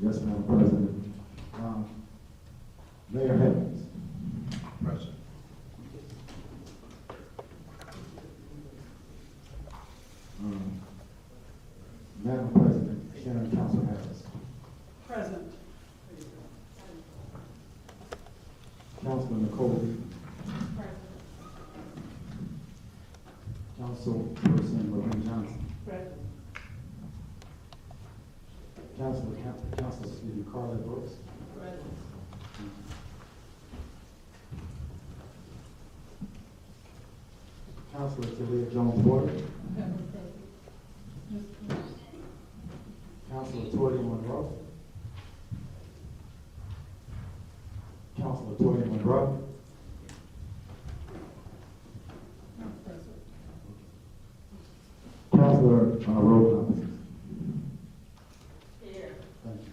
Yes, Madam President. Mayor Evans. Present. Madam President, Sharon Council Harris. Present. Councilman Nicole. Present. Councilperson Lorraine Johnson. Present. Council, Carla Brooks. Present. Councilor Talia Jones Porter. Councilor Toya Monroe. Councilor Toya Monroe. Councilor roll call, please. Here. Thank you.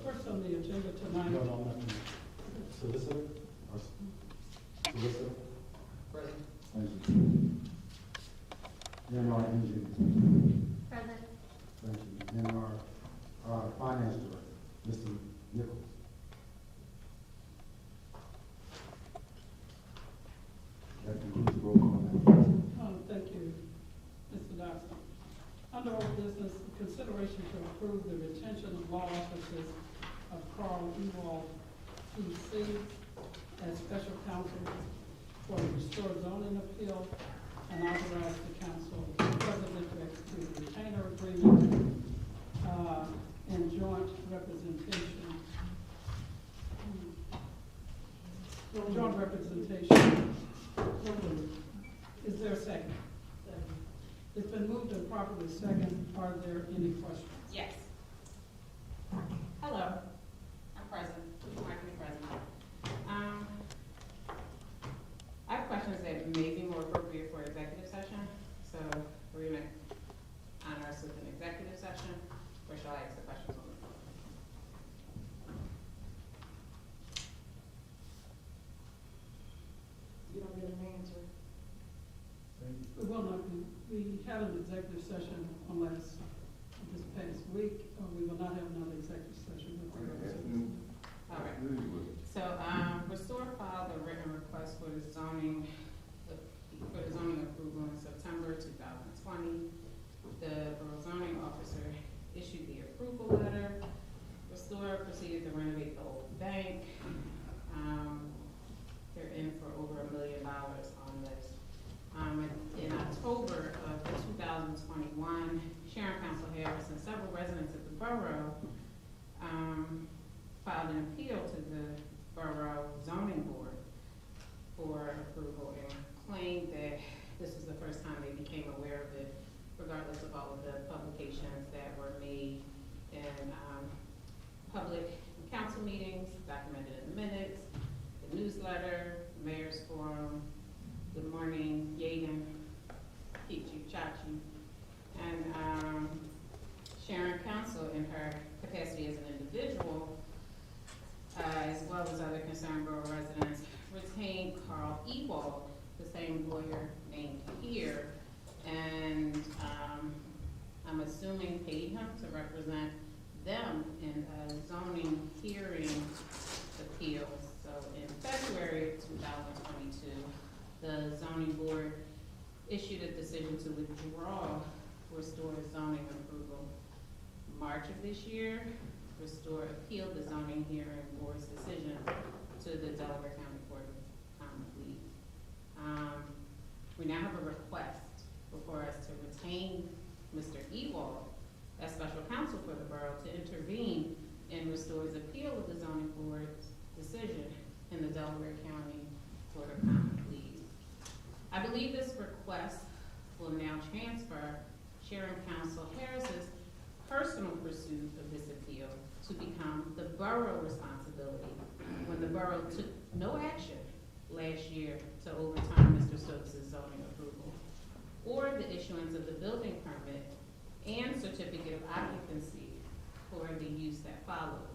First on the agenda tonight. No, nothing. Solicitor? Or Solicitor? Present. Thank you. Then our engineer. Present. Thank you. Then our finance director, Mr. Nichols. That concludes the roll call, Madam President. Thank you, Mr. Dodson. Under old business, consideration to approve the retention of law offices of Carl Ewald, P.C. as special counsel for the restored zoning appeal and authorize the council president to execute a retainer agreement and joint representation. Joint representation. Is there a second? It's been moved and properly second. Are there any questions? Yes. Hello, I'm present, markedly present. I have questions that may be more appropriate for executive session, so we're gonna honor us with an executive session, or shall I ask the questions on the floor? You don't get an answer. We will not be, we had an executive session on this past week. We will not have another executive session. All right. So, Restore filed a written request for the zoning approval in September 2020. The borough zoning officer issued the approval letter. Restore proceeded to renovate the old bank. They're in for over $1 million on this. In October of 2021, Sharon Council Harris and several residents of the borough filed an appeal to the Borough Zoning Board for approval and claimed that this was the first time they became aware of it, regardless of all of the publications that were made in public council meetings, documented in the minutes, the newsletter, mayor's forum, Good Morning, Yeadon, Kichi Chachi, and Sharon Council in her capacity as an individual, as well as other concerned borough residents, retained Carl Ewald, the same lawyer named here, and I'm assuming paid him to represent them in a zoning hearing appeal. So in February of 2022, the zoning board issued a decision to withdraw Restore zoning approval. March of this year, Restore appealed the zoning hearing board's decision to the Delaware County Court of Common Pleas. We now have a request before us to retain Mr. Ewald as special counsel for the borough to intervene in Restore's appeal of the zoning board's decision in the Delaware County Court of Common Pleas. I believe this request will now transfer Sharon Council Harris's personal pursuit of this appeal to become the borough responsibility when the borough took no action last year to overturn Mr. Stokes' zoning approval or the issuance of the building permit and certificate of occupancy for the use that followed.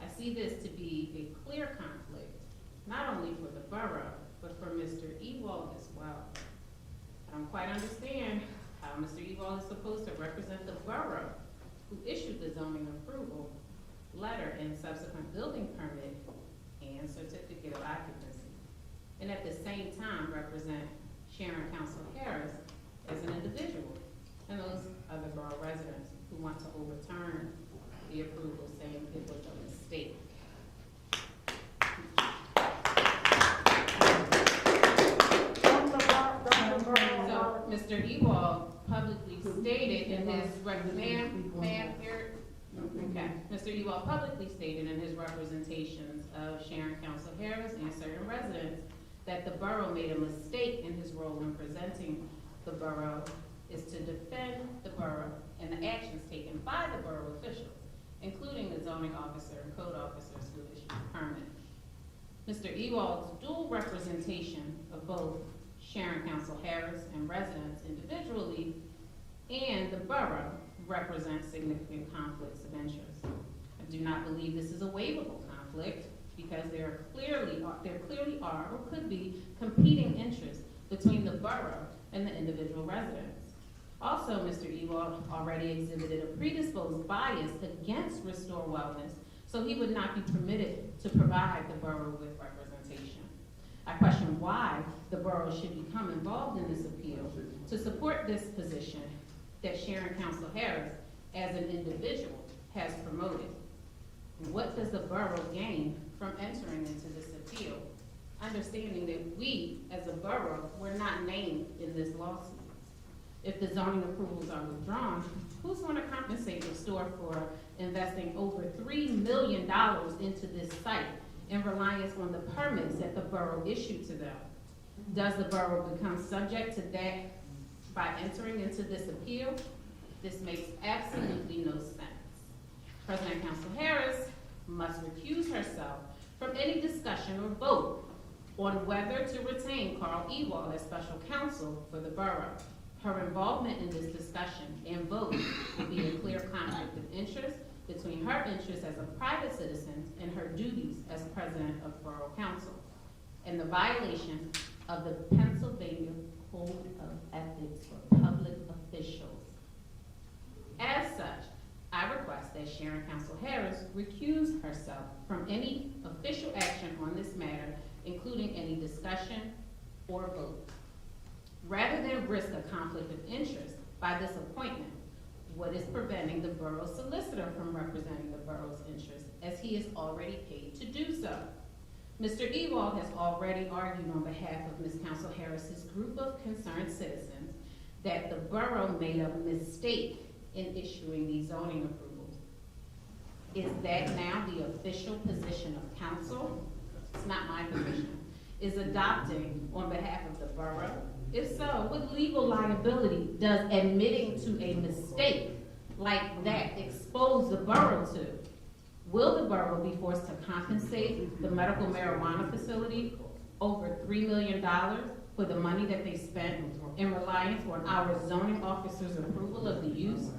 I see this to be a clear conflict, not only for the borough, but for Mr. Ewald as well. I don't quite understand how how Mr. Ewald is supposed to represent the borough who issued the zoning approval letter and subsequent building permit and certificate of occupancy, and at the same time represent Sharon Council Harris as an individual and those other borough residents who want to overturn the approval, saying it was a mistake. So, Mr. Ewald publicly stated in his, Mr. Ewald publicly stated in his representations of Sharon Council Harris and certain residents that the borough made a mistake in his role in presenting the borough is to defend the borough and the actions taken by the borough officials, including the zoning officer and code officers who issued the permit. Mr. Ewald's dual representation of both Sharon Council Harris and residents individually and the borough represents significant conflicts of interest. I do not believe this is a waivable conflict because there clearly are or could be competing interests between the borough and the individual residents. Also, Mr. Ewald already exhibited a predisposed bias against Restore Wellness, so he would not be permitted to provide the borough with representation. I question why the borough should become involved in this appeal to support this position that Sharon Council Harris, as an individual, has promoted. What does the borough gain from entering into this appeal, understanding that we, as a borough, were not named in this lawsuit? If the zoning approvals are withdrawn, who's going to compensate Restore for investing over $3 million into this site in reliance on the permits that the borough issued to them? Does the borough become subject to that by entering into this appeal? This makes absolutely no sense. President Council Harris must recuse herself from any discussion or vote on whether to retain Carl Ewald as special counsel for the borough. Her involvement in this discussion and vote will be a clear conflict of interest between her interests as a private citizen and her duties as president of Borough Council, and the violation of the Pennsylvania Code of Ethics for Public Officials. As such, I request that Sharon Council Harris recuse herself from any official action on this matter, including any discussion or vote. Rather than risk a conflict of interest by this appointment, what is preventing the borough solicitor from representing the borough's interests, as he is already paid to do so? Mr. Ewald has already argued on behalf of Ms. Council Harris's group of concerned citizens that the borough made a mistake in issuing these zoning approvals. Is that now the official position of council? It's not my position. Is adopting on behalf of the borough? If so, what legal liability does admitting to a mistake like that expose the borough to? Will the borough be forced to compensate the medical marijuana facility over $3 million for the money that they spent in reliance on our zoning officer's approval of the use?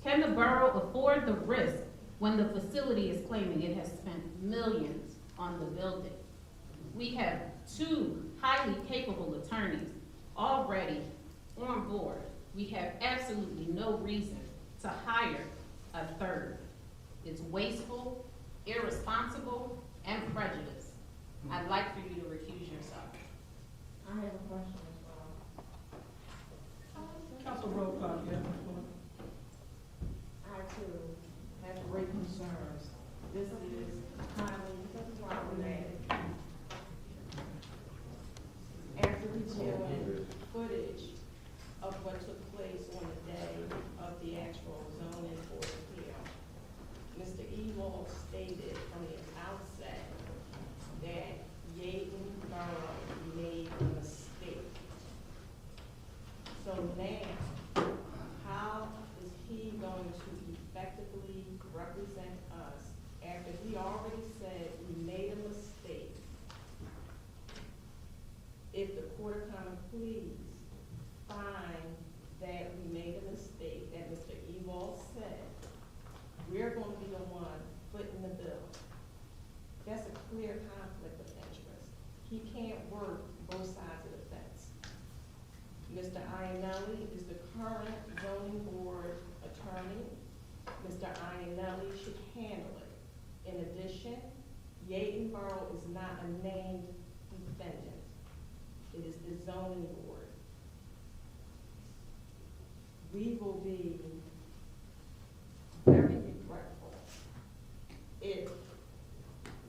Can the borough afford the risk when the facility is claiming it has spent millions on the building? We have two highly capable attorneys already on board. We have absolutely no reason to hire a third. It's wasteful, irresponsible, and prejudiced. I'd like for you to recuse yourself. I have a question as well. Council roll call, you have the floor. I too have great concerns. This is highly problematic. After reviewing footage of what took place on the day of the actual zoning board appeal, Mr. Ewald stated from the outset that Yeadon Borough made a mistake. So now, how is he going to effectively represent us after he already said we made a mistake? If the Court of Common Pleas find that we made a mistake, that Mr. Ewald said, we're going to be the one footing the bill. Iannelli is the current zoning board attorney. Mr. Iannelli should handle it. In addition, Yeadon Borough is not a named defendant. It is the zoning board. We will be very regretful if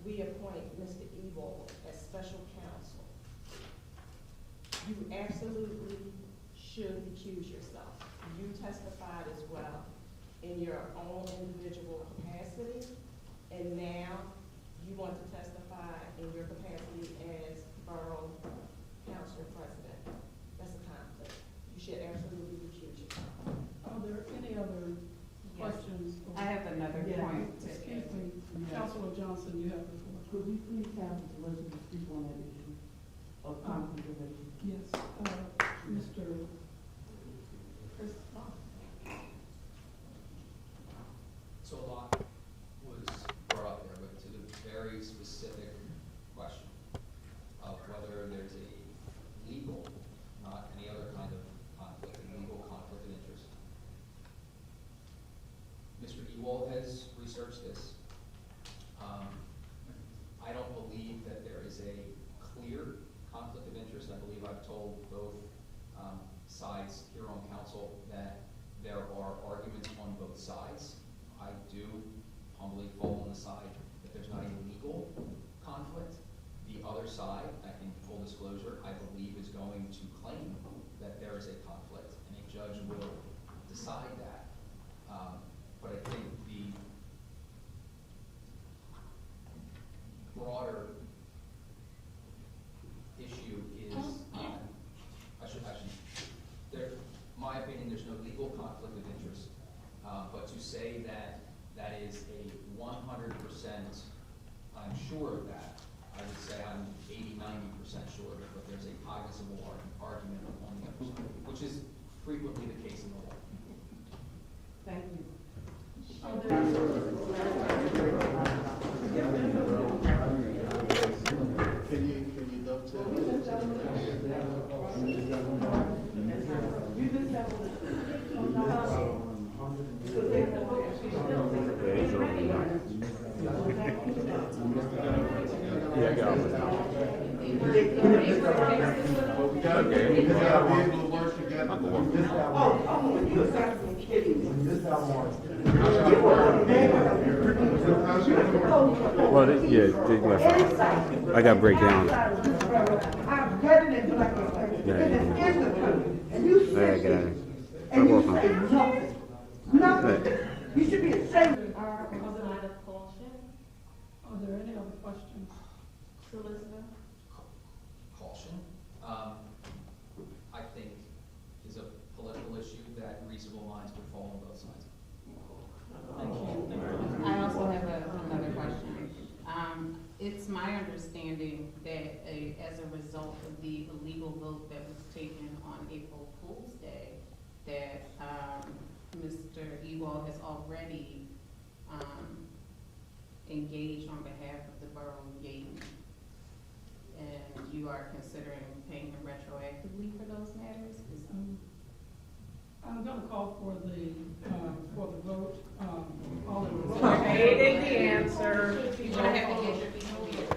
we appoint Mr. Ewald as special counsel. You absolutely should recuse yourself. You testified as well in your own individual capacity, and now you want to testify in your capacity as Borough Council President. That's a conflict. You should absolutely recuse yourself. Are there any other questions? I have another point. Excuse me, Councilor Johnson, you have the floor. Could we please have the solicitor speak on that issue of conflict of interest? Yes, Mr. Chris. So a lot was brought up there, but to the very specific question of whether there's a legal, not any other kind of conflict, a legal conflict of interest. Mr. Ewald has researched this. I don't believe that there is a clear conflict of interest. I believe I've told both sides here on council that there are arguments on both sides. I do humbly fall on the side that there's not a legal conflict. The other side, I think full disclosure, I believe is going to claim that there is a conflict, and a judge will decide that. But I think the broader issue is, my opinion, there's no legal conflict of interest. But to say that that is a 100%, I'm sure of that, I would say I'm 80–90% sure of it, but there's a cognizable argument on the other side, which is frequently the case in the law. Thank you. Can you dovetail? Yeah, I got it. We gotta be able to work together. Well, yeah, they left out. I got to break down. Yeah, I got it. And you say nothing. You should be ashamed. Are we out of caution, Are there any other questions? solicitor? Caution, I think is a political issue that reasonable minds would fall on both sides. Thank you. I also have another question. It's my understanding that as a result of the illegal vote that was taken on April Fool's Day, that Mr. Ewald has already engaged on behalf of the Borough of Yeadon. And you are considering paying him retroactively for those matters? I'm going to call for the vote. All in So favor? you're the answer. You're gonna have to get your people here.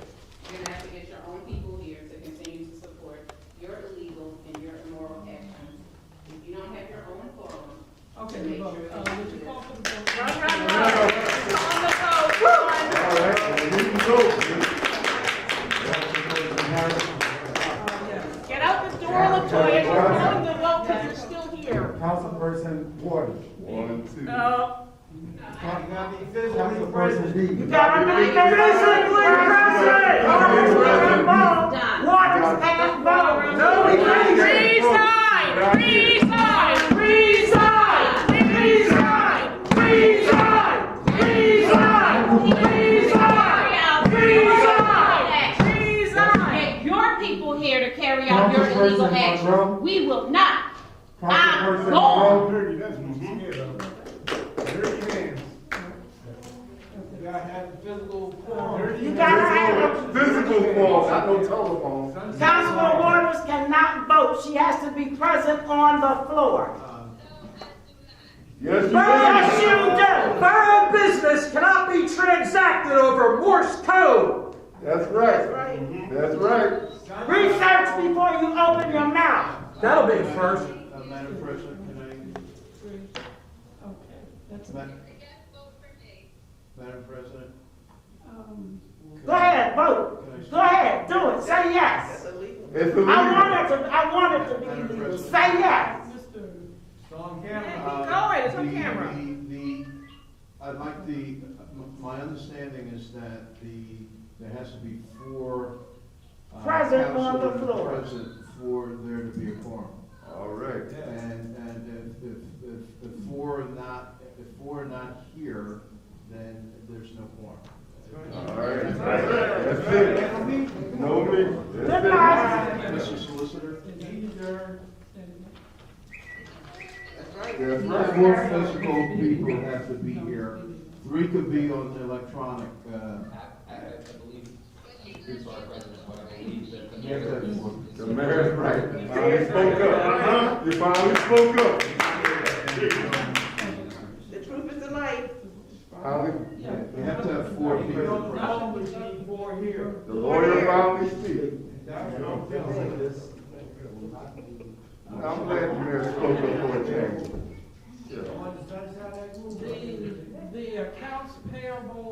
You're gonna have to get your own people here to continue to support your illegal and your immoral actions. If you don't have your own quorum. Okay, the vote. Would you call for the vote? Get out the door, Latoya, you're calling the vote because you're still here. Councilperson Ward. No. Councilperson Dean. You gotta be physically present. Water stand vote. No, we can't. Resign! Resign! Resign! Resign! Resign! Resign! Resign! Resign! Get your people here to carry out your illegal Councilperson actions. Monroe. We will not. Councilperson Lord. Monroe. You gotta have a Physical form, not no telephone. Councilman Waters cannot vote vote, she has to be present on the floor. Yes, Yes, you do. Borough business cannot be transacted over Morse code. That's right. That's right. Research before you open your mouth. That'll be a first. Madam President, can Okay, that's, Madam President, Go ahead, vote. Go ahead, do it. Say yes. It's illegal. I want it to be legal. Say yes. Mr. on Go, it's on camera. I'd like my understanding is that there has to be 4 Present on the councilmen floor. present for there to be a quorum. All right. And if 4 are not here, then there's no quorum. All right. That's it. No me. Good That's night. Mr. Solicitor? That's right. 4 physical people have to be here. 3 could be on the electronic, I believe, sorry, President, but I believe that the you have to mayor have 4. The mayor's right. You finally spoke up. You finally spoke up. The truth is the light. You have to have 4 people present. always need 4 here. The lawyer finally speaks. I'm glad the mayor spoke up for a change. the accounts payable.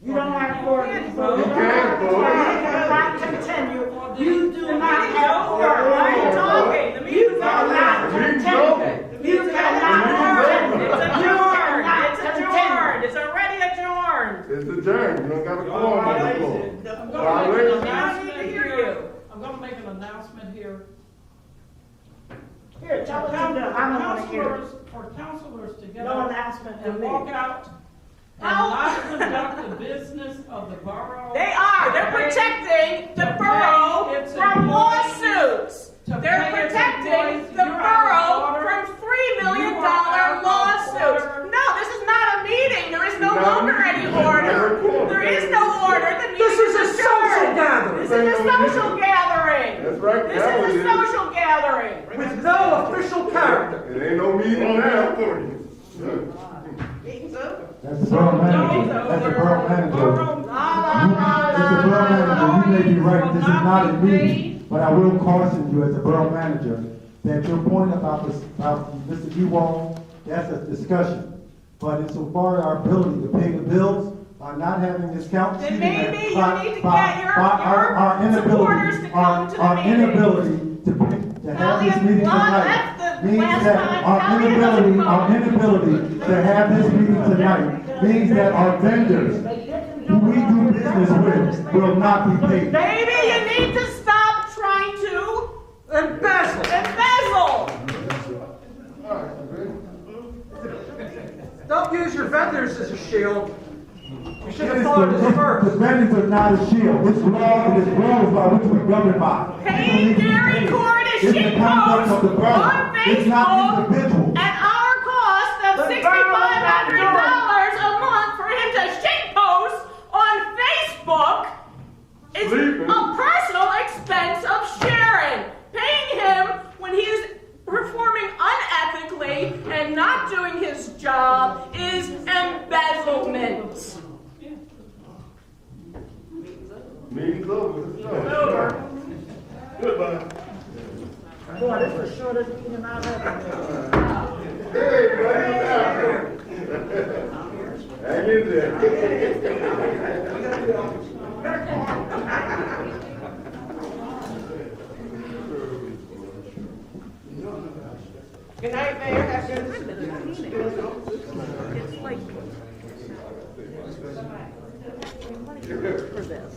You don't have for it. You can vote. You cannot continue. You do not have for it. Why are you talking? You cannot continue. You cannot continue. It's adjourned. It's already adjourned. It's adjourned. You don't got a quorum on the floor. I'm gonna make an Violation. announcement here. I'm gonna make an announcement here. Here, tell us to do. I don't want to hear it. For councilors to get No up announcement and from me. walk out and not conduct the business of the borough. They are. They're protecting the borough from lawsuits. They're protecting the borough from $3 million lawsuits. No, this is not a meeting. There is no longer any order. There is no order. The meeting This is a social gathering This is a social gathering. That's right. This That is a was it. social gathering. with no official character. It ain't no meeting now. Meeting's over. That's the borough manager. That's the borough manager. Mr. Borough Manager, you may be right, this is not a meeting, but I will caution you as a borough manager that your point about Mr. Ewald, that's a discussion. But insofar as our ability to pay the bills by not having this count. Then maybe you need to get your supporters to come to the Our meeting. inability to have this meeting tonight that's the means last that time. our Tell me it doesn't our inability to have this meeting tonight means that our vendors who we do business with will not be paid. Maybe you need to stop trying to embezzle. Don't use your vendors as a shield. You should have Yes, thought of this The first. vendors are not a shield. It's law, and it's rules by which we govern by. Paying Dairy Court a It's the shit conduct post of the borough. on It's not Facebook individuals. at our cost of $6,500 a month for him to shit post on Facebook. It's a personal expense of Sharon. Paying him when he's performing unethically and not doing his job is embezzlement. Meeting's over. Goodbye. Boy, this is the shortest meeting I've ever been. Hey, buddy. Hang in there. Good night, Mayor. Have a good. For this.